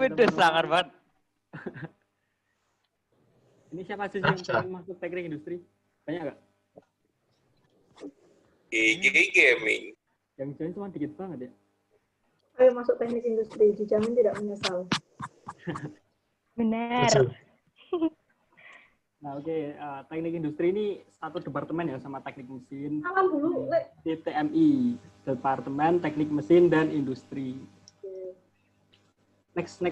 Beda sangar banget. Ini siapa sih yang pengen masuk teknik industri? Banyak nggak? Gaming. Yang join cuma dikit banget ya. Ayo masuk teknik industri, dijamin tidak menyesal. Benar. Nah, oke. Teknik industri ini satu departemen ya sama teknik mesin. Salam dulu, Le. Di TMI, Departemen Teknik Mesin dan Industri. Next.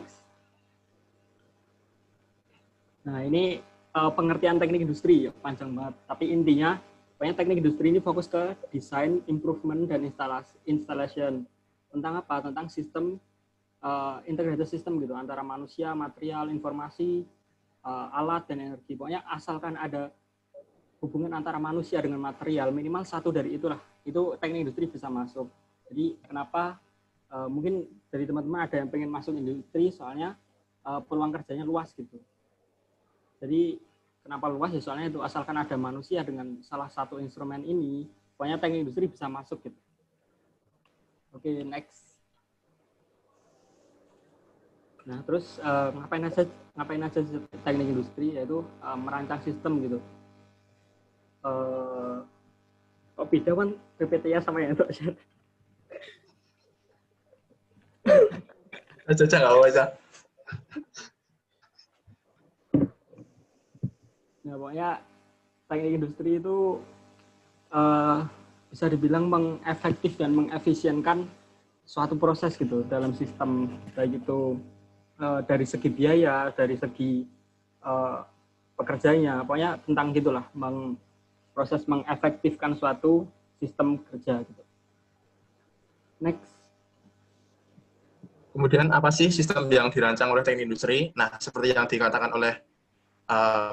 Nah, ini pengertian teknik industri ya, panjang banget. Tapi intinya, pokoknya teknik industri ini fokus ke desain, improvement, dan installation. Tentang apa? Tentang sistem, integrated system gitu, antara manusia, material, informasi, alat, dan energi. Pokoknya asalkan ada hubungan antara manusia dengan material, minimal satu dari itulah, itu teknik industri bisa masuk. Jadi kenapa mungkin dari teman-teman ada yang pengen masuk industri, soalnya peluang kerjanya luas gitu. Jadi kenapa luas ya, soalnya itu asalkan ada manusia dengan salah satu instrumen ini, pokoknya teknik industri bisa masuk gitu. Oke, next. Nah, terus ngapain aja teknik industri, yaitu merancang sistem gitu. Kok beda kan PPT-nya sama yang untuk chat? Aja nggak apa-apa. Nah, pokoknya teknik industri itu bisa dibilang mengefektif dan mengefisienkan suatu proses gitu dalam sistem, baik itu dari segi biaya, dari segi pekerjanya, pokoknya tentang gitulah, proses mengefektifkan suatu sistem kerja gitu. Next. Kemudian apa sih sistem yang dirancang oleh teknik industri? Nah, seperti yang dikatakan oleh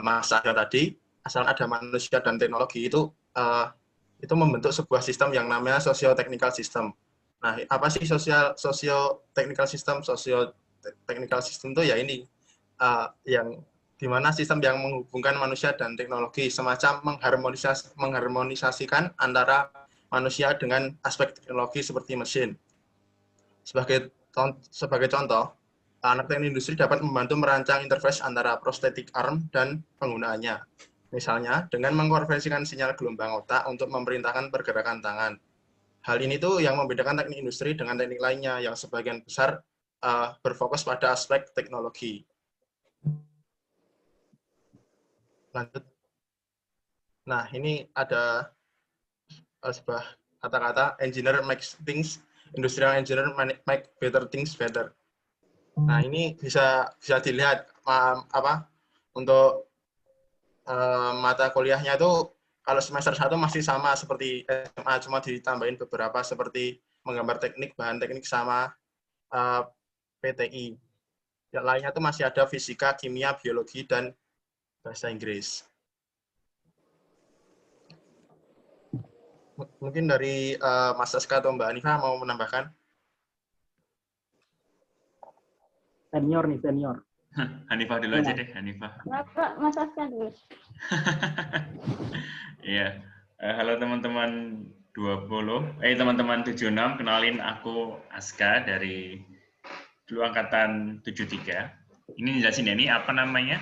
Mas Aryo tadi, asal ada manusia dan teknologi itu membentuk sebuah sistem yang namanya socio-technical system. Nah, apa sih socio-technical system? Socio-technical system itu ya ini, yang dimana sistem yang menghubungkan manusia dan teknologi, semacam mengharmonisasikan antara manusia dengan aspek teknologi seperti mesin. Sebagai contoh, anak teknik industri dapat membantu merancang interface antara prosthetic arm dan penggunaannya. Misalnya, dengan mengkonversikan sinyal gelombang otak untuk memerintahkan pergerakan tangan. Hal ini tuh yang membedakan teknik industri dengan teknik lainnya yang sebagian besar berfokus pada aspek teknologi. Lanjut. Nah, ini ada sebuah kata-kata, engineer makes things, industrial engineer make better things better. Nah, ini bisa dilihat untuk mata kuliahnya itu kalau semester 1 masih sama seperti SMA, cuma ditambahin beberapa seperti menggambar teknik, bahan teknik sama PTI. Yang lainnya itu masih ada fisika, kimia, biologi, dan bahasa Inggris. Mungkin dari Mas Aska atau Mbak Anifa mau menambahkan? Senior. Hanifah dulu aja deh, Hanifah. Kenapa Mas Aska dulu? Iya. Halo teman-teman 20, teman-teman 76, kenalin aku Aska dari dulu angkatan 73. Ini jelasin ya, ini apa namanya?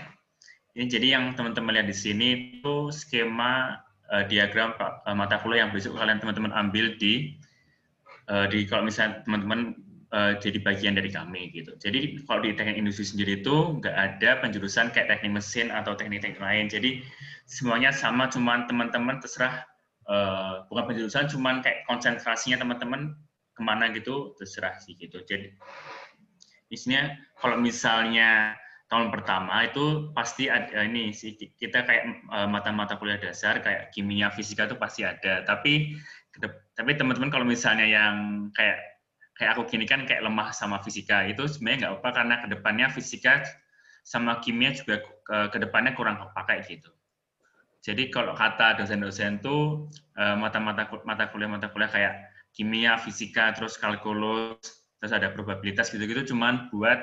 Ini jadi yang teman-teman lihat di sini itu skema diagram mata kuliah yang besok kalian teman-teman ambil di kalau misalnya teman-teman jadi bagian dari kami gitu. Jadi kalau di teknik industri sendiri itu nggak ada penjurusan kayak teknik mesin atau teknik-teknik lain. Jadi semuanya sama, cuman teman-teman terserah bukan penjurusan, cuman kayak konsentrasinya teman-teman kemana gitu terserah sih gitu. Jadi isinya kalau misalnya tahun pertama itu pasti ada ini sih, kita kayak mata-mata kuliah dasar kayak kimia, fisika itu pasti ada. Tapi teman-teman kalau misalnya yang kayak aku gini kan kayak lemah sama fisika, itu sebenarnya nggak apa karena kedepannya fisika sama kimia juga kedepannya kurang kepakai gitu. Jadi kalau kata dosen-dosen tuh mata kuliah kayak kimia, fisika, terus kalkulus, terus ada probabilitas gitu-gitu cuman buat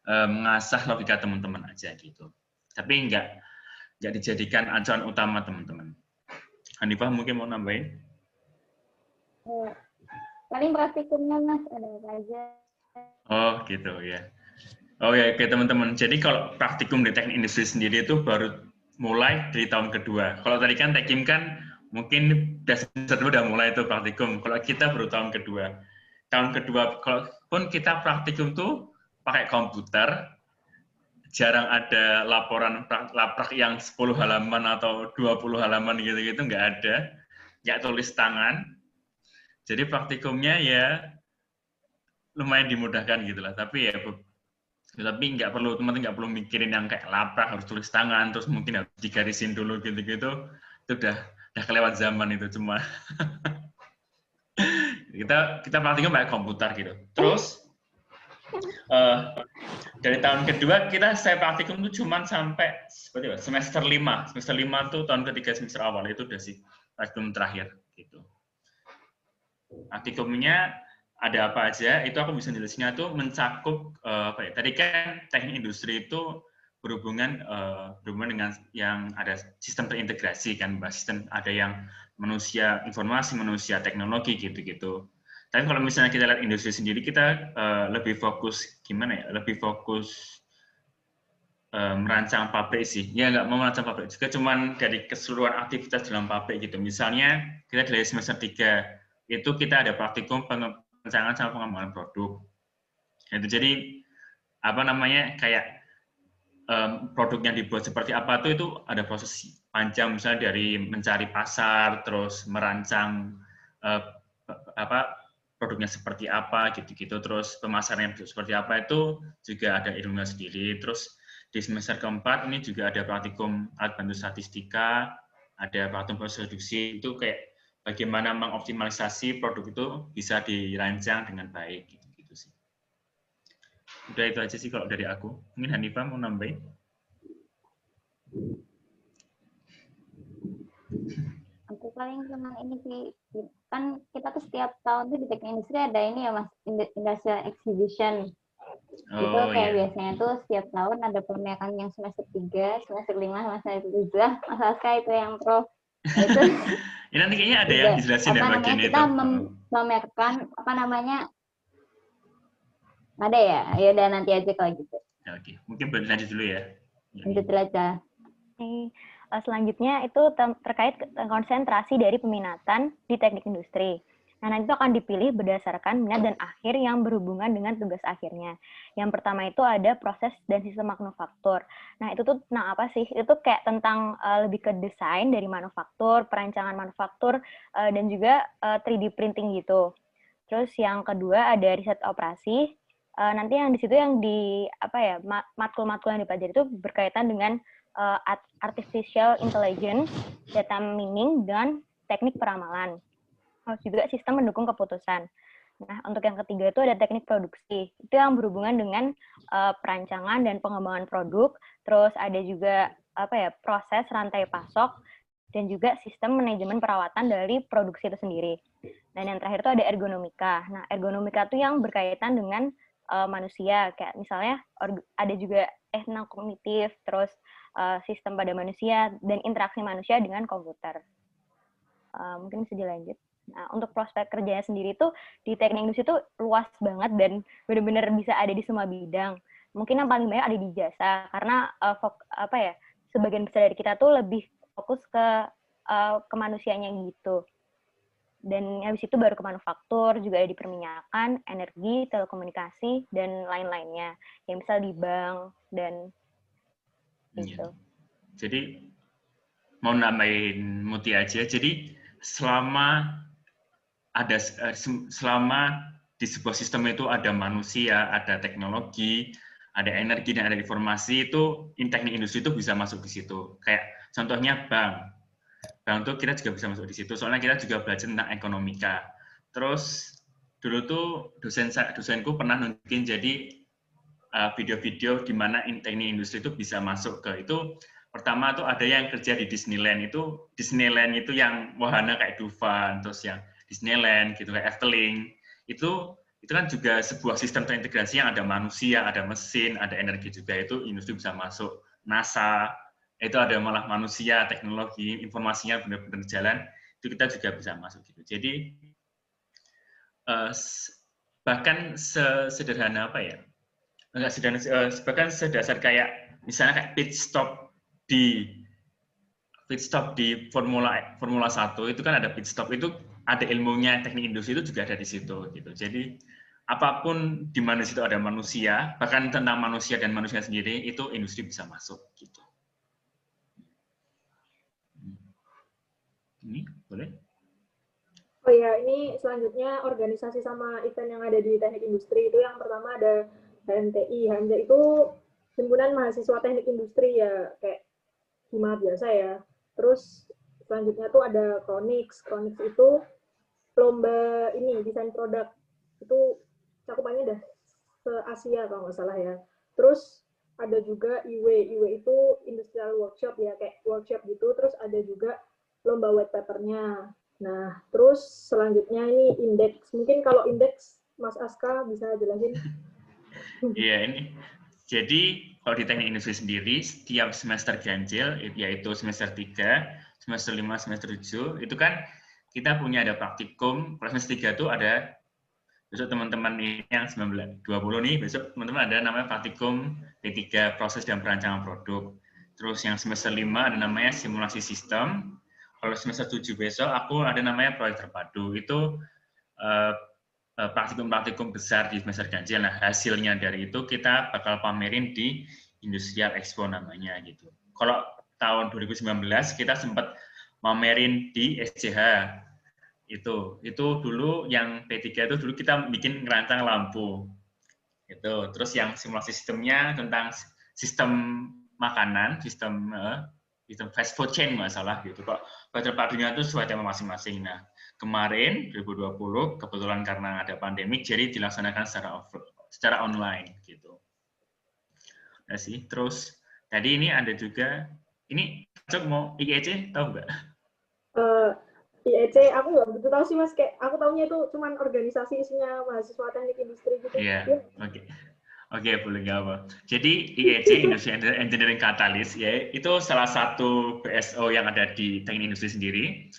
mengasah logika teman-teman aja gitu. Tapi nggak dijadikan acuan utama teman-teman. Hanifah mungkin mau nambahin? Paling praktikumnya Mas ada apa aja. Oh gitu ya. Oh ya, oke teman-teman. Jadi kalau praktikum di teknik industri sendiri itu baru mulai dari tahun kedua. Kalau tadi kan Tekim kan mungkin semester 2 udah mulai itu praktikum. Kalau kita baru tahun kedua. Tahun kedua, kalaupun kita praktikum tuh pakai komputer, jarang ada laporan laprak yang 10 halaman atau 20 halaman gitu-gitu, nggak ada. Nggak tulis tangan. Jadi praktikumnya ya lumayan dimudahkan gitu lah. Tapi nggak perlu, teman-teman nggak perlu mikirin yang kayak laprak harus tulis tangan terus mungkin harus digarisin dulu gitu-gitu, itu udah kelewat zaman itu. Cuma kita praktikum pakai komputer gitu. Terus dari tahun kedua saya praktikum tuh cuma sampai seperti apa, semester 5 tuh tahun ketiga semester awal itu udah sih praktikum terakhir gitu. Praktikumnya ada apa aja, itu aku bisa jelasinnya tuh mencakup tadi kan teknik industri itu berhubungan dengan yang ada sistem terintegrasi kan, sistem ada yang manusia informasi, manusia teknologi gitu-gitu. Tapi kalau misalnya kita lihat industri sendiri, kita lebih fokus gimana ya, lebih fokus merancang pabrik sih. Ya nggak mau merancang pabrik juga, cuman dari keseluruhan aktivitas dalam pabrik gitu. Misalnya kita dari semester 3 itu kita ada praktikum perancangan sama pengembangan produk. Itu jadi kayak produk yang dibuat seperti apa itu ada proses panjang, misalnya dari mencari pasar, terus merancang produknya seperti apa gitu-gitu, terus pemasarannya seperti apa itu juga ada ilmunya sendiri. Terus di semester keempat ini juga ada praktikum alat bantu statistika, ada praktikum proses produksi, itu kayak bagaimana mengoptimalisasi produk itu bisa dirancang dengan baik gitu sih. Udah itu aja sih kalau dari aku. Mungkin Hanifah mau nambahin? Aku paling cuma ini sih, kan kita tuh setiap tahun tuh di teknik industri ada ini ya Mas, industrial exhibition. Itu kayak biasanya tuh setiap tahun ada perniagaan yang semester 3, semester 5, semester 7. Mas Aska itu yang pro. Itu ini nanti kayaknya ada yang dijelasin ya bagian itu. Kita memamerkan ada ya? Ya udah nanti aja kalau gitu. Oke, mungkin lanjut dulu ya. Lanjut aja. Selanjutnya itu terkait konsentrasi dari peminatan di teknik industri. Nah, nanti itu akan dipilih berdasarkan minat dan akhir yang berhubungan dengan tugas akhirnya. Yang pertama itu ada proses dan sistem manufaktur. Nah, itu tuh tentang apa sih? Itu kayak tentang lebih ke desain dari manufaktur, perancangan manufaktur, dan juga 3D printing gitu. Terus yang kedua ada riset operasi. Nanti yang di situ yang matkul-matkul yang dipelajari itu berkaitan dengan artificial intelligence, data mining, dan teknik peramalan. Juga sistem mendukung keputusan. Nah, untuk yang ketiga itu ada teknik produksi. Itu yang berhubungan dengan perancangan dan pengembangan produk. Terus ada juga proses rantai pasok dan juga sistem manajemen perawatan dari produksi itu sendiri. Dan yang terakhir itu ada ergonomika. Nah, ergonomika itu yang berkaitan dengan manusia, kayak misalnya ada juga tentang kognitif, terus sistem pada manusia dan interaksi manusia dengan komputer. Mungkin bisa dilanjut. Nah, untuk prospek kerjanya sendiri tuh di teknik industri itu luas banget dan benar-benar bisa ada di semua bidang. Mungkin yang paling banyak ada di jasa karena sebagian besar dari kita tuh lebih fokus ke kemanusiaannya gitu. Dan habis itu baru ke manufaktur, juga ada di perminyakan, energi, telekomunikasi, dan lain-lainnya. Yang misal di bank, dan gitu. Jadi, mau nambahin Muti aja, jadi selama di sebuah sistem itu ada manusia, ada teknologi, ada energi, dan ada informasi, itu teknik industri itu bisa masuk di situ. Kayak contohnya bank. Bank tuh kita juga bisa masuk di situ, soalnya kita juga belajar tentang ekonomika. Terus dulu tuh dosenku pernah nunjukin jadi video-video di mana teknik industri itu bisa masuk ke itu. Pertama tuh ada yang kerja di Disneyland itu yang wahana kayak Dufan, terus yang Disneyland gitu kayak Efteling. Itu kan juga sebuah sistem terintegrasi yang ada manusia, ada mesin, ada energi juga, itu industri bisa masuk. NASA itu ada malah manusia, teknologi, informasinya benar-benar jalan, itu kita juga bisa masuk gitu. Jadi bahkan sesederhana enggak sederhana, bahkan sedasar kayak misalnya kayak pit stop di Formula 1 itu kan ada pit stop, itu ada ilmunya teknik industri itu juga ada di situ gitu. Jadi apapun di mana situ ada manusia, bahkan tentang manusia dan manusia sendiri itu industri bisa masuk gitu. Ini boleh? Oh ya, ini selanjutnya organisasi sama event yang ada di teknik industri. Itu yang pertama ada HMTI. HMTI itu himpunan mahasiswa teknik industri ya, kayak hima biasa ya. Terus selanjutnya tuh ada Kronix. Kronix itu lomba ini, desain produk. Itu cakupannya udah se-Asia kalau nggak salah ya. Terus ada juga IW. IW itu industrial workshop ya, kayak workshop gitu. Terus ada juga lomba white paper-nya. Nah, terus selanjutnya ini indeks. Mungkin kalau indeks, Mas Aska bisa jelasin? Iya, ini. Jadi, kalau di teknik industri sendiri, setiap semester ganjil, yaitu semester 3, semester 5, semester 7, itu kan kita punya ada praktikum. Kalau semester 3 itu ada, besok teman-teman ini yang 19, 20 nih, besok teman-teman ada namanya praktikum D3, proses dan perancangan produk. Terus yang semester 5 ada namanya simulasi sistem. Kalau semester 7 besok aku ada namanya proyek terpadu. Itu praktikum-praktikum besar di semester ganjil. Nah, hasilnya dari itu kita bakal pamerin di Industrial Expo namanya gitu. Kalau tahun 2019 kita sempat pamerin di SCH. Itu dulu yang P3 itu dulu kita bikin ngerancang lampu. Itu. Terus yang simulasi sistemnya tentang sistem makanan, sistem fast food chain masalah gitu. Kok terpadunya itu sesuai tema masing-masing. Nah, kemarin 2020 kebetulan karena ada pandemi jadi dilaksanakan secara online gitu. Nah sih, terus tadi ini ada juga ini Cok mau IEC tahu nggak? IEC aku nggak begitu tahu sih Mas, kayak aku tahunya itu cuman organisasi isinya mahasiswa teknik industri gitu. Iya, oke. Oke, boleh nggak apa. Jadi IEC, Industri Engineering Catalyst, ya, itu salah satu BSO yang ada di teknik industri sendiri.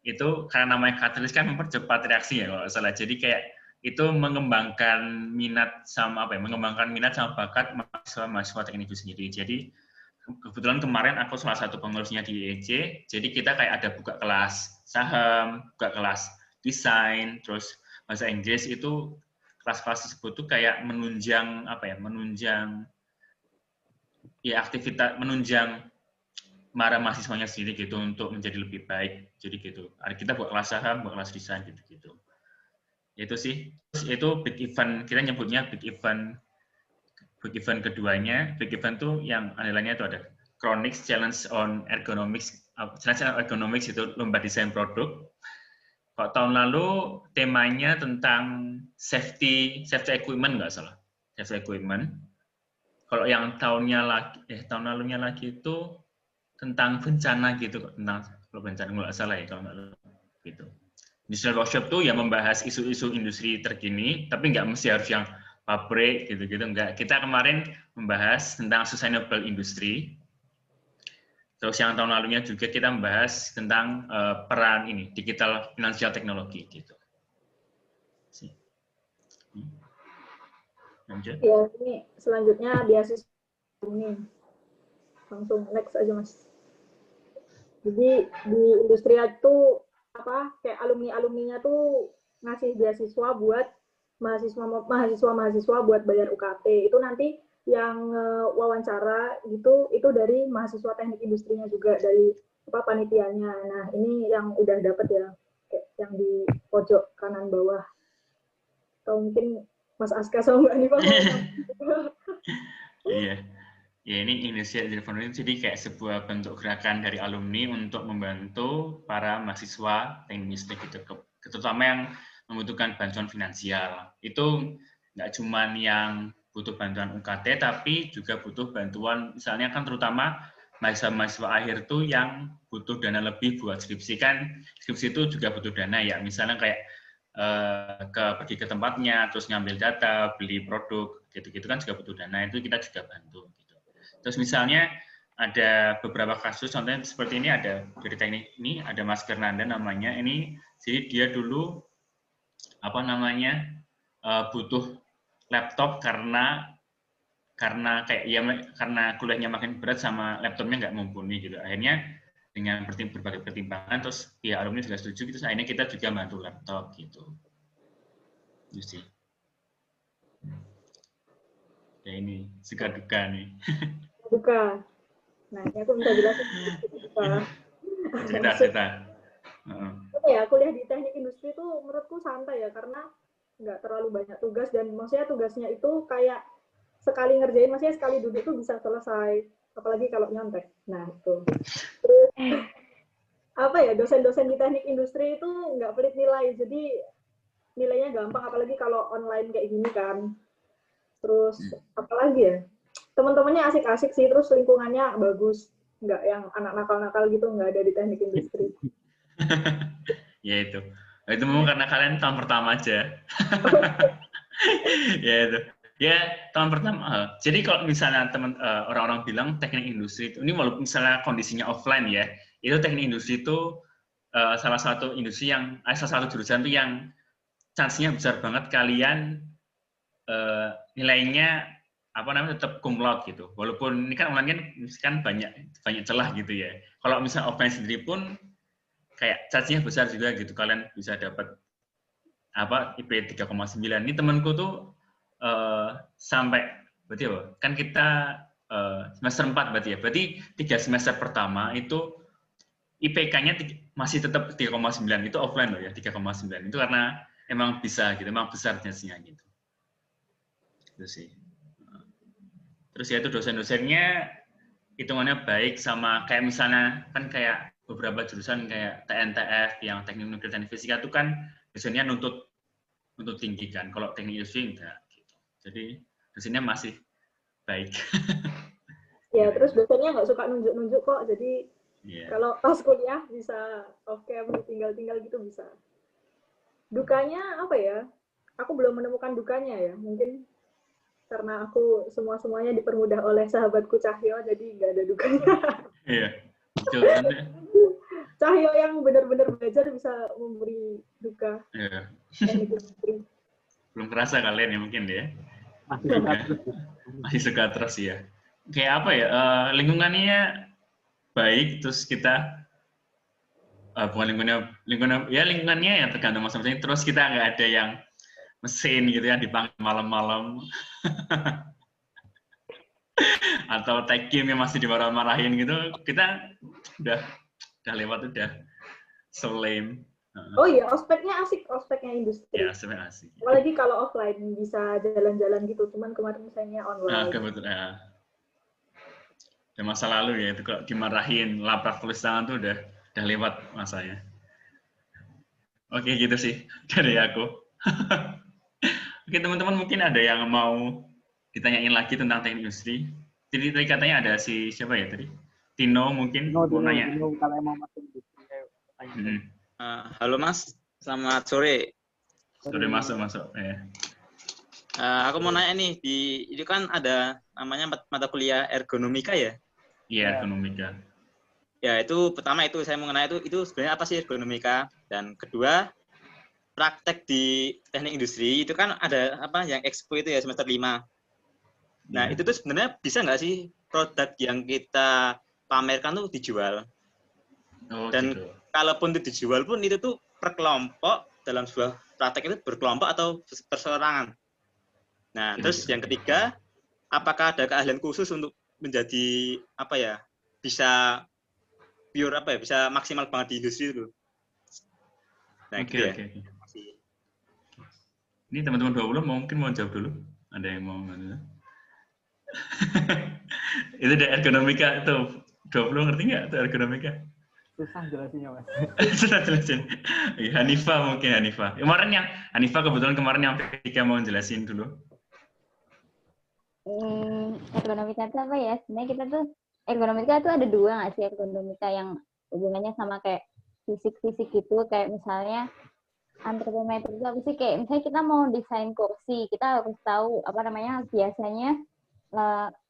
Itu karena namanya catalyst kan mempercepat reaksi ya kalau salah. Jadi kayak itu mengembangkan minat sama mengembangkan minat sama bakat mahasiswa teknik industri sendiri. Jadi kebetulan kemarin aku salah satu pengurusnya di IEC. Jadi kita kayak ada buka kelas saham, buka kelas desain, terus bahasa Inggris itu kelas-kelas tersebut tuh kayak menunjang aktivitas menunjang para mahasiswanya sendiri gitu untuk menjadi lebih baik. Jadi gitu. Kita buat kelas saham, buat kelas desain gitu-gitu. Itu sih. Terus itu big event, kita nyebutnya big event keduanya. Big event tuh yang andalannya itu ada Kronix Challenge on Ergonomics. Challenge on Ergonomics itu lomba desain produk. Kalau tahun lalu temanya tentang safety equipment nggak salah, safety equipment. Kalau yang tahun lalunya lagi itu tentang bencana gitu, tentang kalau bencana nggak salah ya kalau nggak gitu. Industrial workshop tuh ya membahas isu-isu industri terkini, tapi nggak mesti harus yang pabrik gitu-gitu nggak. Kita kemarin membahas tentang sustainable industry. Terus yang tahun lalunya juga kita membahas tentang peran ini digital financial teknologi gitu. Lanjut. Ya, ini selanjutnya beasiswa ini. Langsung next aja Mas. Jadi di industri itu kayak alumninya tuh ngasih beasiswa buat mahasiswa buat bayar UKT. Itu nanti yang wawancara gitu itu dari mahasiswa teknik industrinya juga, dari panitianya. Nah, ini yang udah dapet ya, kayak yang di pojok kanan bawah. Atau mungkin Mas Aska sama Mbak Nifa. Iya. Ya, ini Indonesia Foundation jadi kayak sebuah bentuk gerakan dari alumni untuk membantu para mahasiswa teknik industri gitu, terutama yang membutuhkan bantuan finansial. Itu nggak cuma yang butuh bantuan UKT, tapi juga butuh bantuan, misalnya kan terutama mahasiswa akhir tuh yang butuh dana lebih buat skripsi. Kan skripsi itu juga butuh dana ya, misalnya kayak pergi ke tempatnya, terus ngambil data, beli produk, gitu-gitu kan juga butuh dana, itu kita juga bantu. Gitu. Terus misalnya ada beberapa kasus, contohnya seperti ini ada dari teknik ini, ada Mas Fernanda namanya, ini jadi dia dulu butuh laptop karena karena kayak ya karena kuliahnya makin berat sama laptopnya nggak mumpuni gitu. Akhirnya dengan berbagai pertimbangan terus pihak alumni juga setuju gitu, akhirnya kita juga bantu laptop gitu. Itu sih. Ya ini suka duka nih. Duka. Nah, ini aku bisa jelasin duka. Cerita. Apa ya, kuliah di teknik industri itu menurutku santai ya, karena nggak terlalu banyak tugas, dan maksudnya tugasnya itu kayak sekali ngerjain, maksudnya sekali duduk tuh bisa selesai, apalagi kalau nyontek. Nah, itu. Terus, apa ya, dosen-dosen di teknik industri itu nggak pelit nilai, jadi nilainya gampang, apalagi kalau online kayak gini kan. Terus, apalagi ya, teman-temannya asik-asik sih, terus lingkungannya bagus, nggak yang anak nakal-nakal gitu, nggak ada di teknik industri. Ya itu memang karena kalian tahun pertama aja. Ya itu ya tahun pertama. Jadi kalau misalnya orang-orang bilang teknik industri itu, ini walaupun misalnya kondisinya offline ya, itu teknik industri itu salah satu industri yang salah satu jurusan itu yang chance-nya besar banget kalian nilainya tetap cum laude gitu. Walaupun ini kan online kan banyak celah gitu ya. Kalau misalnya offline sendiri pun kayak chance-nya besar juga gitu, kalian bisa dapat IP 3,9. Ini temanku tuh sampai berarti apa? Kan kita semester 4 berarti ya. Berarti 3 semester pertama itu IPK-nya masih tetap 3,9. Itu offline loh ya, 3,9. Itu karena emang bisa gitu, emang besar chance-nya gitu. Itu sih. Terus ya itu dosen-dosennya hitungannya baik, sama kayak misalnya kan kayak beberapa jurusan kayak TNTF yang teknik nuklir teknik fisika itu kan dosennya nuntut tinggi kan. Kalau teknik industri enggak gitu. Jadi dosennya masih baik. Ya, terus dosennya nggak suka nunjuk-nunjuk kok, jadi kalau pas kuliah bisa off cam, tinggal-tinggal gitu bisa. Dukanya apa ya? Aku belum menemukan dukanya ya, mungkin karena aku semuanya dipermudah oleh sahabatku Cahyo, jadi nggak ada dukanya. Iya. Cahyo yang benar-benar belajar bisa memberi duka. Iya. Belum kerasa kalian ya mungkin ya. Masih suka terus ya. Kayak apa ya? Lingkungannya baik, terus kita bukan lingkungannya ya tergantung masing-masing. Terus kita nggak ada yang mesin gitu ya dipanggil malam-malam. Atau tag game yang masih dimarah-marahin gitu, kita udah lewat, udah so lame. Oh iya, ospeknya industri. Ya, ospeknya asik. Apalagi kalau offline bisa jalan-jalan gitu, cuman kemarin misalnya online. Nah, kebetulan ya. Dan masa lalu ya, itu kalau dimarahin, laprak tulis tangan tuh udah lewat masanya. Oke, gitu sih dari aku. Oke, teman-teman, mungkin ada yang mau ditanyain lagi tentang teknik industri. Jadi tadi katanya ada siapa ya tadi? Tino mungkin mau nanya. Tino, kalau mau masuk industri, halo Mas, selamat sore. Sore, masuk ya. Aku mau nanya nih, itu kan ada namanya mata kuliah ergonomika ya? Iya, ergonomika. Ya, itu pertama itu saya mau nanya itu sebenarnya apa sih ergonomika? Dan kedua, praktek di teknik industri itu kan ada yang expo itu ya semester 5. Nah, itu tuh sebenarnya bisa nggak sih produk yang kita pamerkan tuh dijual? Oh, dan gitu. Kalaupun itu dijual pun itu tuh per kelompok, dalam sebuah praktek itu berkelompok atau perseorangan. Nah, terus yang ketiga, apakah ada keahlian khusus untuk menjadi bisa pure bisa maksimal banget di industri itu? Nah, Oke. Ini teman-teman 20 mungkin mau jawab dulu. Ada yang mau? Itu ada ergonomika itu 20 ngerti nggak itu ergonomika? Susah jelasinnya, Mas. Susah jelasin. Hanifa mungkin Hanifa. Kebetulan kemarin yang P3 mau jelasin dulu. Ergonomika itu apa ya? Sebenarnya kita tuh ergonomika itu ada dua nggak sih? Ergonomika yang hubungannya sama kayak fisik gitu, kayak misalnya antropometri itu apa sih? Kayak misalnya kita mau desain kursi, kita harus tahu biasanya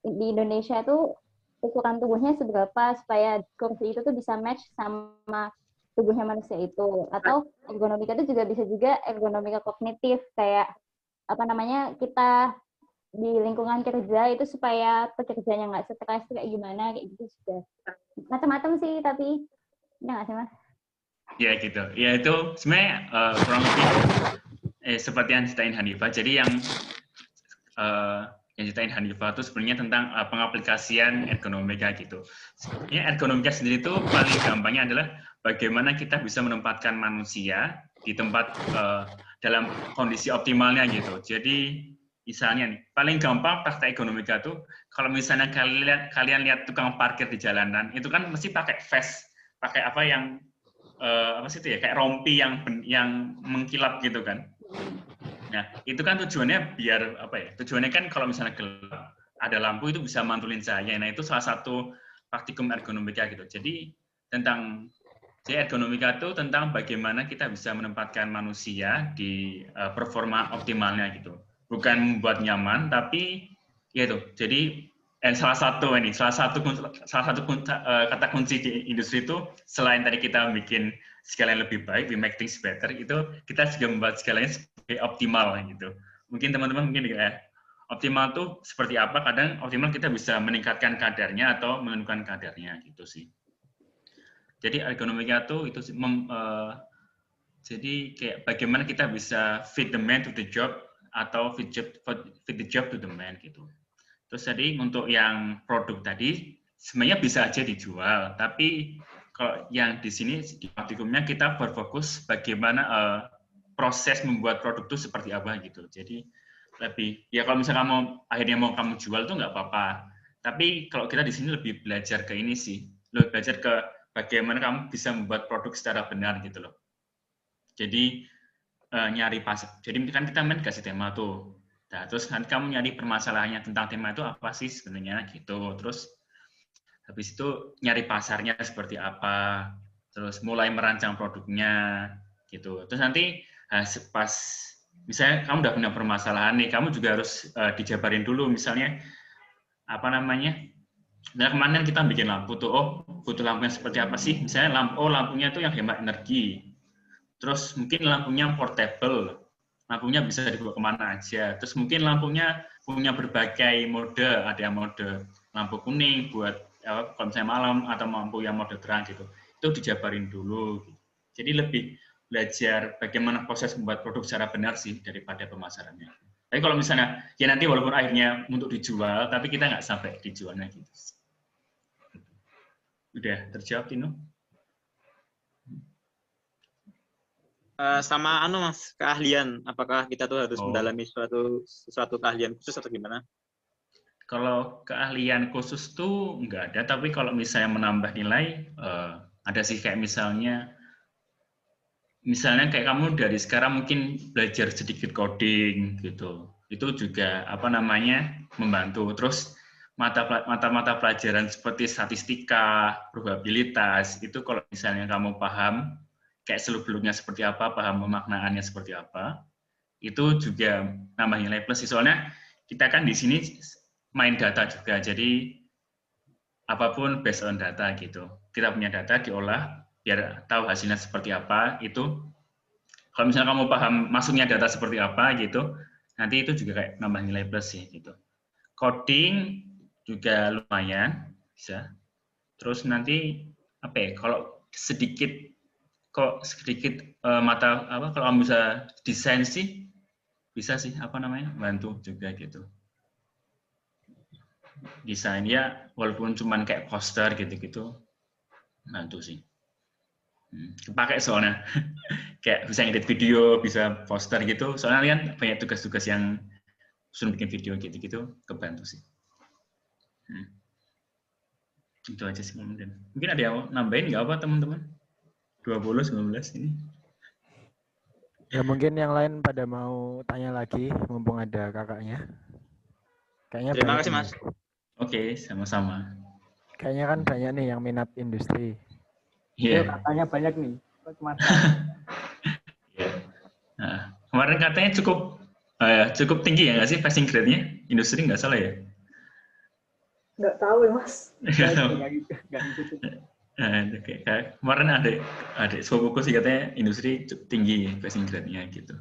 di Indonesia itu ukuran tubuhnya seberapa supaya kursi itu tuh bisa match sama tubuhnya manusia itu. Atau ergonomika itu juga bisa ergonomika kognitif, kayak kita di lingkungan kerja itu supaya pekerjanya nggak stres kayak gimana kayak gitu sudah macam-macam sih, tapi ya nggak sih Mas? Ya gitu. Ya itu sebenarnya kurang lebih seperti yang ceritain Hanifah. Jadi yang ceritain Hanifah itu sebenarnya tentang pengaplikasian ergonomika gitu. Sebenarnya ergonomika sendiri itu paling gampangnya adalah bagaimana kita bisa menempatkan manusia di tempat dalam kondisi optimalnya gitu. Jadi misalnya nih, paling gampang praktek ergonomika itu kalau misalnya kalian lihat tukang parkir di jalanan, itu kan mesti pakai vest, pakai apa yang apa sih itu ya, kayak rompi yang mengkilap gitu kan. Nah, itu kan tujuannya biar apa ya? Tujuannya kan kalau misalnya gelap, ada lampu itu bisa mantulin cahaya. Nah, itu salah satu praktikum ergonomika gitu. Jadi ergonomika itu tentang bagaimana kita bisa menempatkan manusia di performa optimalnya gitu. Bukan membuat nyaman, tapi ya itu. Jadi salah satu kata kunci di industri itu selain tadi kita bikin segalanya lebih baik, we make things better, itu kita juga membuat segalanya sebagai optimal gitu. Mungkin teman-teman mungkin optimal itu seperti apa? Kadang optimal kita bisa meningkatkan kadarnya atau menurunkan kadarnya gitu sih. Jadi ergonomika itu jadi kayak bagaimana kita bisa fit the man to the job atau fit the job to the man gitu. Terus tadi untuk yang produk tadi sebenarnya bisa aja dijual, tapi kalau yang di sini di praktikumnya kita berfokus bagaimana proses membuat produk itu seperti apa gitu. Jadi lebih ya kalau misalnya kamu akhirnya mau kamu jual itu nggak apa-apa. Tapi kalau kita di sini lebih belajar ke ini sih, lebih belajar ke bagaimana kamu bisa membuat produk secara benar gitu loh. Jadi nyari pasar. Jadi kan kita main kasih tema tuh. Nah, terus nanti kamu nyari permasalahannya tentang tema itu apa sih sebenarnya gitu. Terus habis itu nyari pasarnya seperti apa. Terus mulai merancang produknya gitu. Terus nanti pas misalnya kamu udah punya permasalahan nih, kamu juga harus dijabarin dulu misalnya apa namanya. Nah, kemarin kita bikin lampu tuh, oh butuh lampunya seperti apa sih? Misalnya lampunya tuh yang hemat energi. Terus mungkin lampunya portable. Lampunya bisa dibawa kemana aja. Terus mungkin lampunya punya berbagai mode, ada yang mode lampu kuning buat kalau misalnya malam atau lampu yang mode terang gitu. Itu dijabarin dulu. Jadi lebih belajar bagaimana proses membuat produk secara benar sih daripada pemasarannya. Tapi kalau misalnya ya nanti walaupun akhirnya untuk dijual, tapi kita nggak sampai dijualnya gitu. Udah terjawab Tino? Sama Mas, keahlian. Apakah kita tuh harus mendalami suatu keahlian khusus atau gimana? Kalau keahlian khusus tuh nggak ada, tapi kalau misalnya menambah nilai, ada sih kayak misalnya kayak kamu dari sekarang mungkin belajar sedikit coding gitu. Itu juga apa namanya membantu. Terus mata-mata pelajaran seperti statistika, probabilitas, itu kalau misalnya kamu paham, kayak seluk-beluknya seperti apa, paham pemaknaannya seperti apa, itu juga nambah nilai plus. Soalnya kita kan di sini main data juga, jadi apapun based on data gitu. Kita punya data diolah, biar tahu hasilnya seperti apa, itu kalau misalnya kamu paham masuknya data seperti apa gitu, nanti itu juga kayak nambah nilai plus sih gitu. Coding juga lumayan bisa. Terus nanti apa ya? Kalau sedikit kalau kamu bisa desain sih bisa sih bantu juga gitu. Desain ya walaupun cuman kayak poster gitu-gitu bantu sih. Kepake soalnya kayak bisa ngedit video, bisa poster gitu. Soalnya kan banyak tugas-tugas yang suruh bikin video gitu-gitu kebantu sih. Itu aja sih mungkin. Mungkin ada yang nambahin nggak apa teman-teman? 20-19 ini. Ya mungkin yang lain pada mau tanya lagi, mumpung ada kakaknya. Kayaknya terima kasih Mas. Oke, sama-sama. Kayaknya kan banyak nih yang minat industri. Iya. Katanya banyak nih. Nah, kemarin katanya cukup tinggi ya nggak sih passing grade-nya? Industri nggak salah ya? Nggak tahu ya Mas. Kemarin ada sepupuku sih katanya industri tinggi passing grade-nya gitu.